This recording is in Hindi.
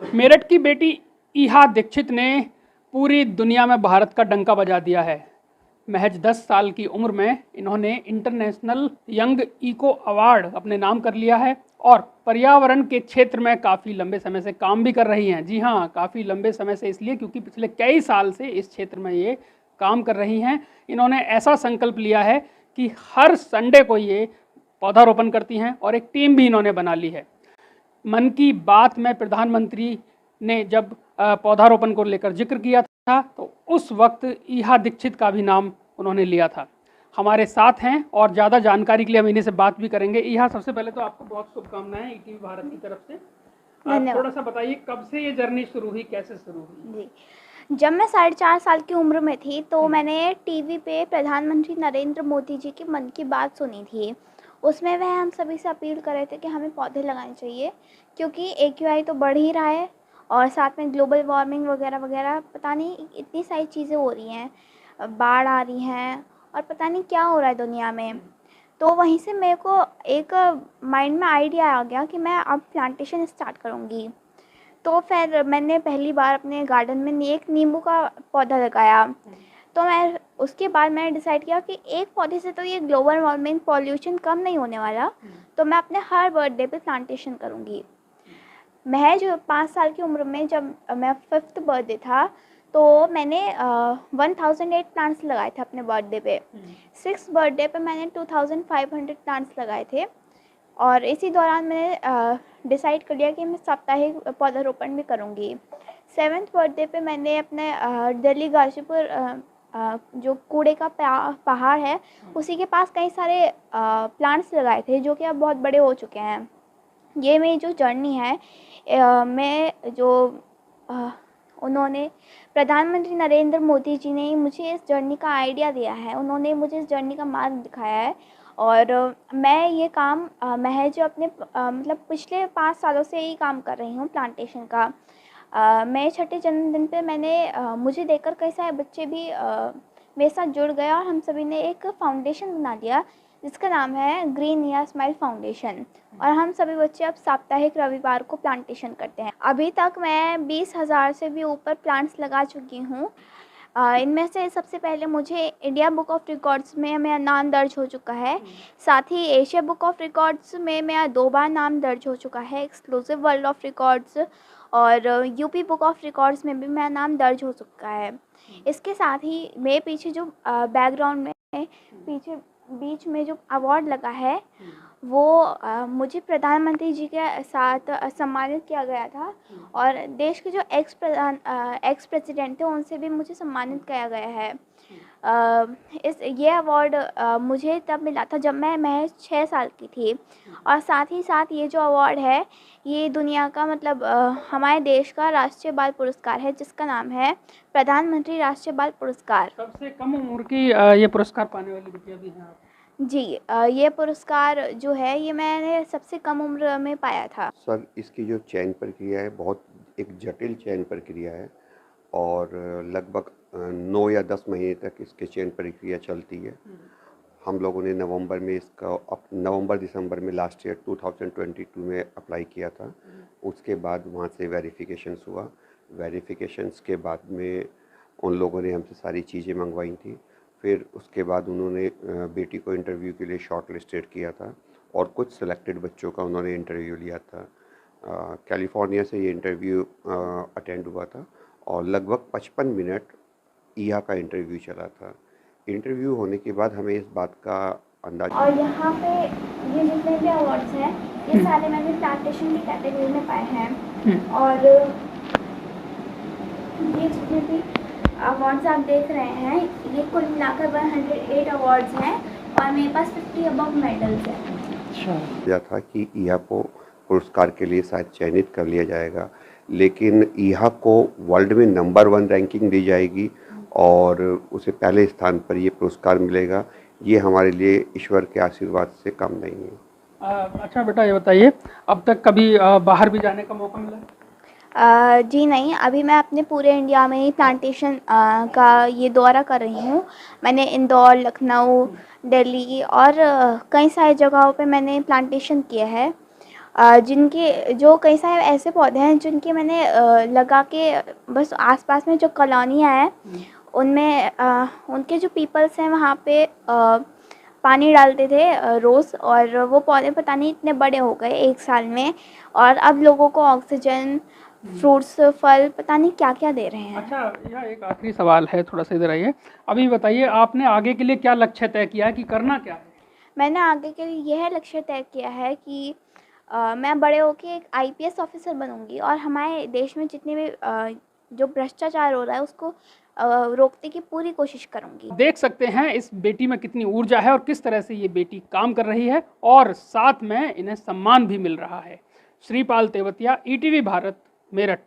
मेरठ की बेटी ईहा दीक्षित ने पूरी दुनिया में भारत का डंका बजा दिया है। महज 10 साल की उम्र में इन्होंने इंटरनेशनल यंग इको अवार्ड अपने नाम कर लिया है और पर्यावरण के क्षेत्र में काफ़ी लंबे समय से काम भी कर रही हैं। जी हाँ, काफ़ी लंबे समय से इसलिए क्योंकि पिछले कई साल से इस क्षेत्र में ये काम कर रही हैं। इन्होंने ऐसा संकल्प लिया है कि हर संडे को ये पौधारोपण करती हैं और एक टीम भी इन्होंने बना ली है। मन की बात में प्रधानमंत्री ने जब पौधारोपण को लेकर जिक्र किया था तो उस वक्त ईहा दीक्षित का भी नाम उन्होंने लिया था। हमारे साथ हैं और ज़्यादा जानकारी के लिए हम इन्हीं से बात भी करेंगे। ईहा, सबसे पहले तो आपको बहुत शुभकामनाएं ईटीवी भारत की तरफ से। आप थोड़ा सा बताइए कब से ये जर्नी शुरू हुई, कैसे शुरू हुई? जी, जब मैं 4.5 साल की उम्र में थी तो मैंने टीवी पे प्रधानमंत्री नरेंद्र मोदी जी की मन की बात सुनी थी। उसमें वह हम सभी से अपील कर रहे थे कि हमें पौधे लगाने चाहिए, क्योंकि एक्यूआई तो बढ़ ही रहा है और साथ में ग्लोबल वार्मिंग वगैरह वगैरह पता नहीं इतनी सारी चीज़ें हो रही हैं, बाढ़ आ रही हैं और पता नहीं क्या हो रहा है दुनिया में। तो वहीं से मेरे को एक माइंड में आइडिया आ गया कि मैं अब प्लांटेशन स्टार्ट करूँगी। तो फिर मैंने पहली बार अपने गार्डन में एक नींबू का पौधा लगाया। तो मैं उसके बाद मैंने डिसाइड किया कि एक पौधे से तो ये ग्लोबल वार्मिंग पॉल्यूशन कम नहीं होने वाला, तो मैं अपने हर बर्थडे पे प्लांटेशन करूँगी। महज 5 साल की उम्र में जब मैं 5th बर्थडे था तो मैंने 1008 प्लांट्स लगाए थे अपने बर्थडे पे। 6th बर्थडे पे मैंने 2500 प्लांट्स लगाए थे और इसी दौरान मैंने डिसाइड कर लिया कि मैं साप्ताहिक पौधारोपण भी करूँगी। 7th बर्थडे पे मैंने अपने दिल्ली गाज़ीपुर जो कूड़े का पहाड़ है उसी के पास कई सारे प्लांट्स लगाए थे जो कि अब बहुत बड़े हो चुके हैं। ये मेरी जो जर्नी है, मैं जो उन्होंने प्रधानमंत्री नरेंद्र मोदी जी ने मुझे इस जर्नी का आइडिया दिया है, उन्होंने मुझे इस जर्नी का मार्ग दिखाया है और मैं ये काम महज अपने मतलब पिछले 5 सालों से ही काम कर रही हूँ प्लांटेशन का। मेरे छठे जन्मदिन पे मैंने मुझे देखकर कई सारे बच्चे भी मेरे साथ जुड़ गए और हम सभी ने एक फाउंडेशन बना लिया जिसका नाम है ग्रीन इंडिया स्माइल फाउंडेशन और हम सभी बच्चे अब साप्ताहिक रविवार को प्लांटेशन करते हैं। अभी तक मैं 20,000 से भी ऊपर प्लांट्स लगा चुकी हूँ। इनमें से सबसे पहले मुझे इंडिया बुक ऑफ रिकॉर्ड्स में मेरा नाम दर्ज हो चुका है। साथ ही एशिया बुक ऑफ रिकॉर्ड्स में मेरा 2 बार नाम दर्ज हो चुका है, एक्सक्लूसिव वर्ल्ड ऑफ रिकॉर्ड्स, और यूपी बुक ऑफ रिकॉर्ड्स में भी मेरा नाम दर्ज हो चुका है। इसके साथ ही मेरे पीछे जो बैकग्राउंड में पीछे बीच में जो अवार्ड लगा है वो मुझे प्रधानमंत्री जी के साथ सम्मानित किया गया था और देश के जो एक्स प्रेसिडेंट थे उनसे भी मुझे सम्मानित किया गया है। ये अवार्ड मुझे तब मिला था जब मैं महज 6 साल की थी और साथ ही साथ ये जो अवार्ड है ये दुनिया का मतलब हमारे देश का राष्ट्रीय बाल पुरस्कार है जिसका नाम है प्रधानमंत्री राष्ट्रीय बाल पुरस्कार। सबसे कम उम्र की ये पुरस्कार पाने वाली बिटिया भी हैं आप? जी, ये पुरस्कार जो है ये मैंने सबसे कम उम्र में पाया था। सर, इसकी जो चयन प्रक्रिया है बहुत एक जटिल चयन प्रक्रिया है और लगभग 9 या 10 महीने तक इसकी चयन प्रक्रिया चलती है। हम लोगों ने नवंबर में इसका नवंबर दिसंबर में लास्ट ईयर 2022 में अप्लाई किया था। उसके बाद वहाँ से वेरिफिकेशंस हुआ। वेरिफिकेशंस के बाद में उन लोगों ने हमसे सारी चीज़ें मंगवाई थी। फिर उसके बाद उन्होंने बेटी को इंटरव्यू के लिए शॉर्ट लिस्टेड किया था और कुछ सिलेक्टेड बच्चों का उन्होंने इंटरव्यू लिया था। कैलिफोर्निया से ये इंटरव्यू अटेंड हुआ था और लगभग 55 मिनट ईहा का इंटरव्यू चला था। इंटरव्यू होने के बाद हमें इस बात का अंदाज़ा और यहाँ पे ये जितने भी अवार्ड्स हैं ये सारे मैंने प्लांटेशन की कैटेगरी में पाए हैं और ये जितने भी अवार्ड्स आप देख रहे हैं ये कुल मिलाकर 108 अवार्ड्स हैं और मेरे पास 50 अबव मेडल्स हैं। था कि ईहा को पुरस्कार के लिए शायद चयनित कर लिया जाएगा, लेकिन ईहा को वर्ल्ड में नंबर 1 रैंकिंग दी जाएगी और उसे पहले स्थान पर ये पुरस्कार मिलेगा। ये हमारे लिए ईश्वर के आशीर्वाद से कम नहीं है। अच्छा बेटा, ये बताइए अब तक कभी बाहर भी जाने का मौका मिला? जी नहीं, अभी मैं अपने पूरे इंडिया में ही प्लांटेशन का ये दौरा कर रही हूँ। मैंने इंदौर, लखनऊ, दिल्ली और कई सारी जगहों पे मैंने प्लांटेशन किया है। जिनके जो कई सारे ऐसे पौधे हैं जिनके मैंने लगा के बस आसपास में जो कॉलोनियाँ हैं उनमें उनके जो पीपल्स हैं वहाँ पे पानी डालते थे रोज़, और वो पौधे पता नहीं इतने बड़े हो गए 1 साल में, और अब लोगों को ऑक्सीजन, फ्रूट्स, फल पता नहीं क्या-क्या दे रहे हैं। अच्छा, यह एक आखिरी सवाल है, थोड़ा सा इधर आइए। अभी बताइए, आपने आगे के लिए क्या लक्ष्य तय किया है कि करना क्या है? मैंने आगे के लिए यह लक्ष्य तय किया है कि मैं बड़े होके एक आईपीएस ऑफिसर बनूंगी और हमारे देश में जितने भी जो भ्रष्टाचार हो रहा है उसको रोकने की पूरी कोशिश करूंगी। देख सकते हैं इस बेटी में कितनी ऊर्जा है और किस तरह से ये बेटी काम कर रही है, और साथ में इन्हें सम्मान भी मिल रहा है। श्रीपाल तेवतिया, ईटीवी भारत, मेरठ।